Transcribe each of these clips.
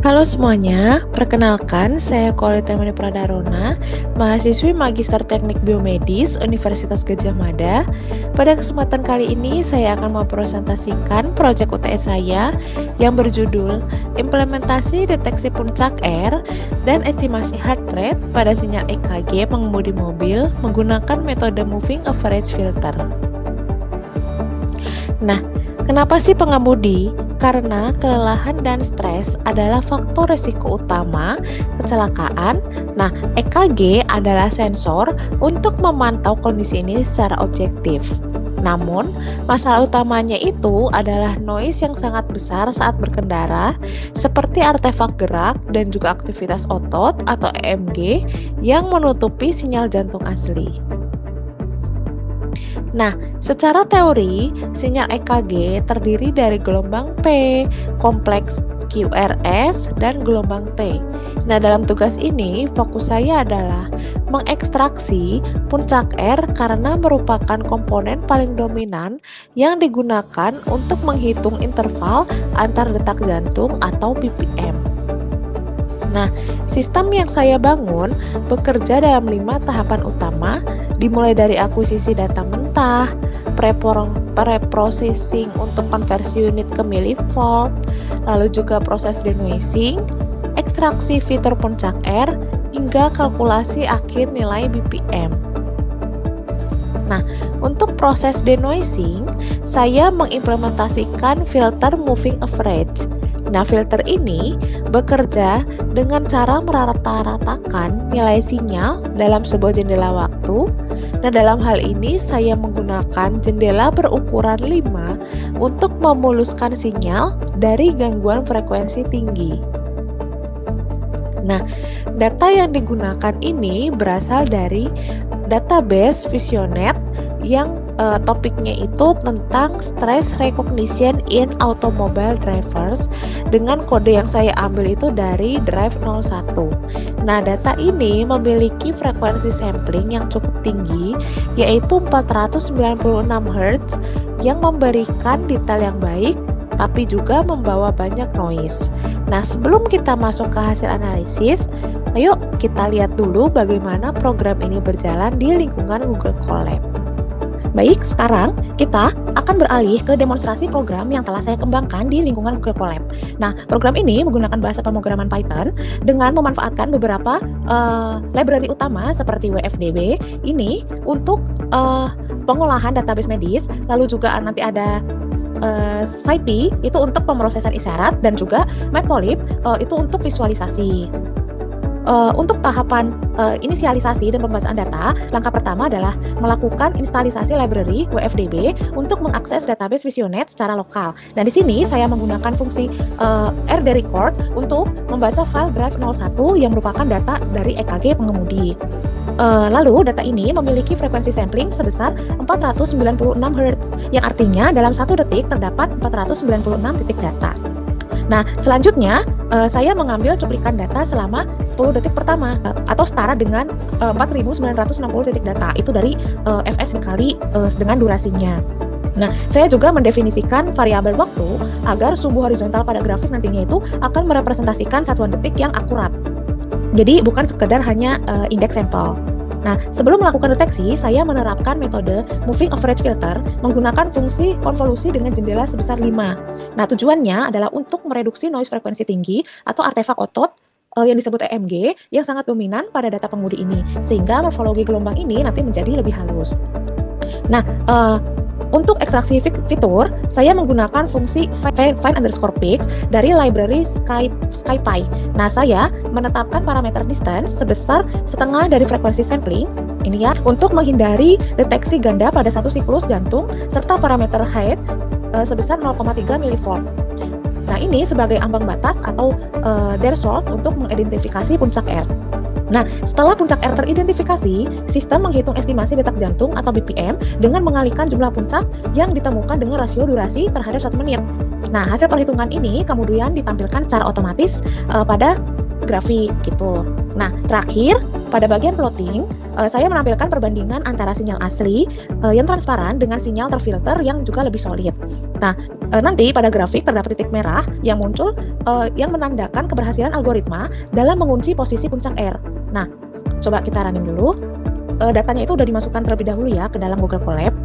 Halo semuanya, perkenalkan saya Kolita Mani Pradarona, mahasiswi Magister Teknik Biomedis Universitas Gadjah Mada. Pada kesempatan kali ini saya akan mempresentasikan proyek UTS saya yang berjudul Implementasi Deteksi Puncak R dan Estimasi Heart Rate pada Sinyal EKG Pengemudi Mobil menggunakan metode Moving Average Filter. Nah, kenapa sih pengemudi? Karena kelelahan dan stres adalah faktor risiko utama kecelakaan. Nah, EKG adalah sensor untuk memantau kondisi ini secara objektif. Namun, masalah utamanya itu adalah noise yang sangat besar saat berkendara, seperti artefak gerak dan juga aktivitas otot atau EMG yang menutupi sinyal jantung asli. Nah, secara teori, sinyal EKG terdiri dari gelombang P, kompleks QRS, dan gelombang T. Nah, dalam tugas ini, fokus saya adalah mengekstraksi puncak R karena merupakan komponen paling dominan yang digunakan untuk menghitung interval antar detak jantung atau BPM. Nah, sistem yang saya bangun bekerja dalam 5 tahapan utama, dimulai dari akuisisi data mentah, preprocessing untuk konversi unit ke millivolt, lalu juga proses denoising, ekstraksi fitur puncak R, hingga kalkulasi akhir nilai BPM. Nah, untuk proses denoising, saya mengimplementasikan filter moving average. Nah, filter ini bekerja dengan cara merata-ratakan nilai sinyal dalam sebuah jendela waktu. Nah, dalam hal ini saya menggunakan jendela berukuran 5 untuk memuluskan sinyal dari gangguan frekuensi tinggi. Nah, data yang digunakan ini berasal dari database Visionet yang topiknya itu tentang stress recognition in automobile drivers dengan kode yang saya ambil itu dari Drive 01. Nah, data ini memiliki frekuensi sampling yang cukup tinggi, yaitu 496 Hz yang memberikan detail yang baik tapi juga membawa banyak noise. Nah, sebelum kita masuk ke hasil analisis, ayo kita lihat dulu bagaimana program ini berjalan di lingkungan Google Colab. Baik, sekarang kita akan beralih ke demonstrasi program yang telah saya kembangkan di lingkungan Google Colab. Nah, program ini menggunakan bahasa pemrograman Python dengan memanfaatkan beberapa library utama seperti WFDB ini untuk pengolahan database medis, lalu juga nanti ada SciPy itu untuk pemrosesan isyarat dan juga Matplotlib itu untuk visualisasi. Untuk tahapan inisialisasi dan pembacaan data, langkah pertama adalah melakukan instalisasi library WFDB untuk mengakses database Visionet secara lokal. Dan di sini saya menggunakan fungsi RD-record untuk membaca file Drive 01 yang merupakan data dari EKG pengemudi. Lalu data ini memiliki frekuensi sampling sebesar 496 Hz, yang artinya dalam 1 detik terdapat 496 titik data. Nah, selanjutnya saya mengambil cuplikan data selama 10 detik pertama atau setara dengan 4.960 titik data. Itu dari fs dikali dengan durasinya. Nah, saya juga mendefinisikan variabel waktu agar sumbu horizontal pada grafik nantinya itu akan merepresentasikan satuan detik yang akurat. Jadi bukan sekedar hanya indeks sampel. Nah, sebelum melakukan deteksi, saya menerapkan metode Moving Average Filter menggunakan fungsi konvolusi dengan jendela sebesar 5. Nah, tujuannya adalah untuk mereduksi noise frekuensi tinggi atau artefak otot yang disebut EMG yang sangat dominan pada data pengemudi ini, sehingga morfologi gelombang ini nanti menjadi lebih halus. Nah, untuk ekstraksi fitur, saya menggunakan fungsi find_pix dari library SciPy. Nah, saya menetapkan parameter distance sebesar setengah dari frekuensi sampling, ini ya, untuk menghindari deteksi ganda pada satu siklus jantung, serta parameter height sebesar 0,3 mV. Nah, ini sebagai ambang batas atau threshold untuk mengidentifikasi puncak R. Nah, setelah puncak R teridentifikasi, sistem menghitung estimasi detak jantung atau BPM dengan mengalihkan jumlah puncak yang ditemukan dengan rasio durasi terhadap 1 menit. Nah, hasil perhitungan ini kemudian ditampilkan secara otomatis pada grafik gitu. Nah, terakhir pada bagian plotting, saya menampilkan perbandingan antara sinyal asli yang transparan dengan sinyal terfilter yang juga lebih solid. Nah, nanti pada grafik terdapat titik merah yang muncul yang menandakan keberhasilan algoritma dalam mengunci posisi puncak R. Nah, coba kita running dulu. Datanya itu udah dimasukkan terlebih dahulu ya ke dalam Google Colab.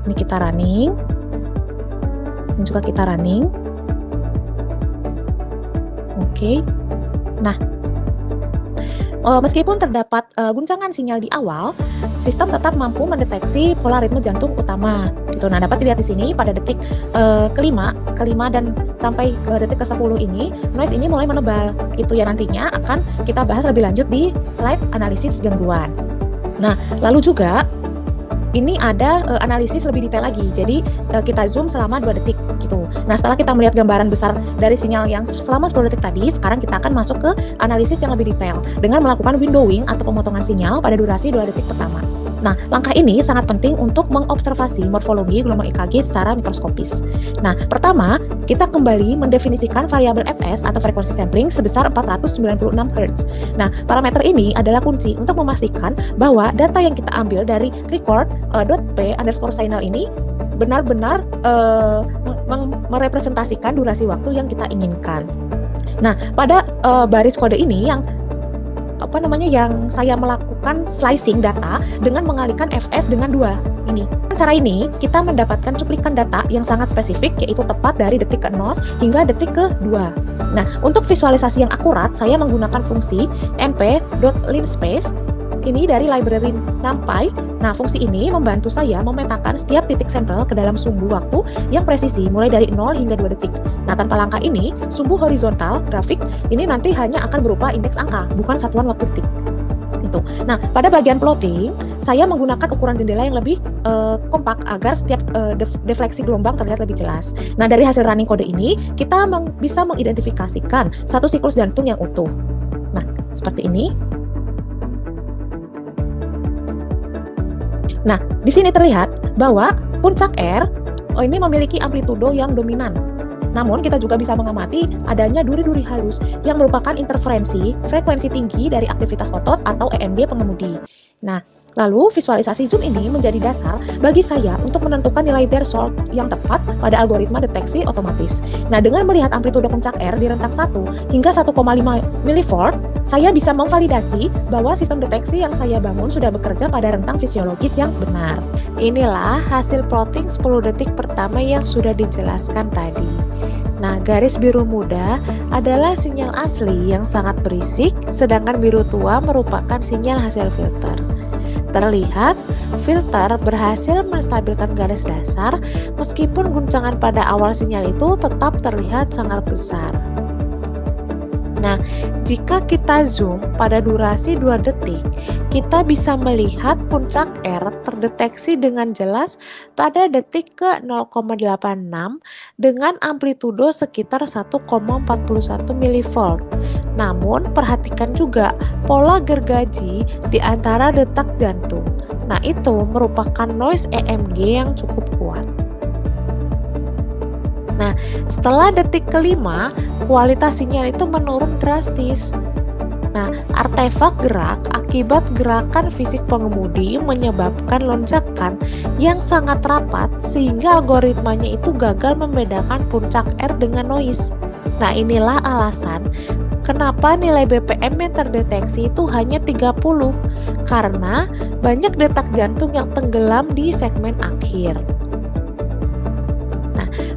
Ini kita running. Ini juga kita running. Oke. Nah, meskipun terdapat guncangan sinyal di awal, sistem tetap mampu mendeteksi pola ritme jantung utama. Gitu. Nah, dapat dilihat di sini pada detik kelima dan sampai detik ke-10 ini, noise ini mulai menebal. Itu ya nantinya akan kita bahas lebih lanjut di slide analisis gangguan. Nah, lalu juga ini ada analisis lebih detail lagi. Jadi kita zoom selama 2 detik gitu. Nah, setelah kita melihat gambaran besar dari sinyal yang selama 10 detik tadi, sekarang kita akan masuk ke analisis yang lebih detail dengan melakukan windowing atau pemotongan sinyal pada durasi 2 detik pertama. Nah, langkah ini sangat penting untuk mengobservasi morfologi gelombang EKG secara mikroskopis. Nah, pertama, kita kembali mendefinisikan variabel Fs atau frekuensi sampling sebesar 496 Hz. Nah, parameter ini adalah kunci untuk memastikan bahwa data yang kita ambil dari record.p_signal ini benar-benar merepresentasikan durasi waktu yang kita inginkan. Nah, pada baris kode ini yang saya melakukan slicing data dengan mengalihkan Fs dengan 2 ini. Cara ini kita mendapatkan cuplikan data yang sangat spesifik, yaitu tepat dari detik ke-0 hingga detik ke-2. Nah, untuk visualisasi yang akurat, saya menggunakan fungsi np.linspace ini dari library NumPy. Nah, fungsi ini membantu saya memetakan setiap titik sampel ke dalam sumbu waktu yang presisi mulai dari 0 hingga 2 detik. Nah, tanpa langkah ini, sumbu horizontal grafik ini nanti hanya akan berupa indeks angka, bukan satuan waktu detik. Itu. Nah, pada bagian plotting, saya menggunakan ukuran jendela yang lebih kompak agar setiap defleksi gelombang terlihat lebih jelas. Nah, dari hasil running kode ini, kita bisa mengidentifikasikan satu siklus jantung yang utuh. Nah, seperti ini. Nah, di sini terlihat bahwa puncak R ini memiliki amplitudo yang dominan. Namun, kita juga bisa mengamati adanya duri-duri halus yang merupakan interferensi frekuensi tinggi dari aktivitas otot atau EMG pengemudi. Nah, lalu visualisasi zoom ini menjadi dasar bagi saya untuk menentukan nilai threshold yang tepat pada algoritma deteksi otomatis. Nah, dengan melihat amplitudo puncak R di rentang 1 hingga 1,5 mV, saya bisa memvalidasi bahwa sistem deteksi yang saya bangun sudah bekerja pada rentang fisiologis yang benar. Inilah hasil plotting 10 detik pertama yang sudah dijelaskan tadi. Nah, garis biru muda adalah sinyal asli yang sangat berisik, sedangkan biru tua merupakan sinyal hasil filter. Terlihat, filter berhasil menstabilkan garis dasar meskipun guncangan pada awal sinyal itu tetap terlihat sangat besar. Nah, jika kita zoom pada durasi 2 detik, kita bisa melihat puncak R terdeteksi dengan jelas pada detik ke 0,86 dengan amplitudo sekitar 1,41 mV. Namun, perhatikan juga pola gergaji di antara detak jantung. Nah, itu merupakan noise EMG yang cukup kuat. Nah, setelah detik kelima, kualitas sinyal itu menurun drastis. Nah, artefak gerak akibat gerakan fisik pengemudi menyebabkan lonjakan yang sangat rapat sehingga algoritmanya itu gagal membedakan puncak R dengan noise. Nah, inilah alasan kenapa nilai BPM yang terdeteksi itu hanya 30, karena banyak detak jantung yang tenggelam di segmen akhir.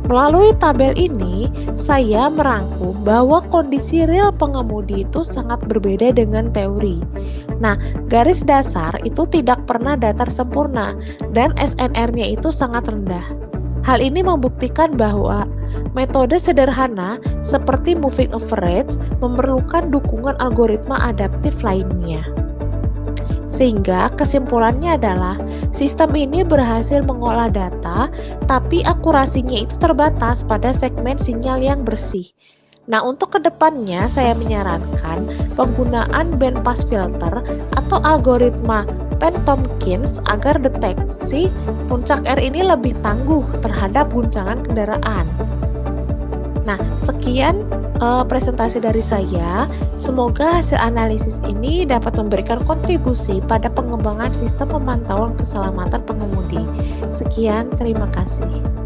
Melalui tabel ini, saya merangkum bahwa kondisi real pengemudi itu sangat berbeda dengan teori. Nah, garis dasar itu tidak pernah datar sempurna dan SNR-nya itu sangat rendah. Hal ini membuktikan bahwa metode sederhana seperti moving average memerlukan dukungan algoritma adaptif lainnya. Sehingga kesimpulannya adalah sistem ini berhasil mengolah data, tapi akurasinya itu terbatas pada segmen sinyal yang bersih. Nah, untuk kedepannya saya menyarankan penggunaan bandpass filter atau algoritma Penn-Tompkins agar deteksi puncak R ini lebih tangguh terhadap guncangan kendaraan. Nah, sekian presentasi dari saya. Semoga hasil analisis ini dapat memberikan kontribusi pada pengembangan sistem pemantauan keselamatan pengemudi. Sekian, terima kasih.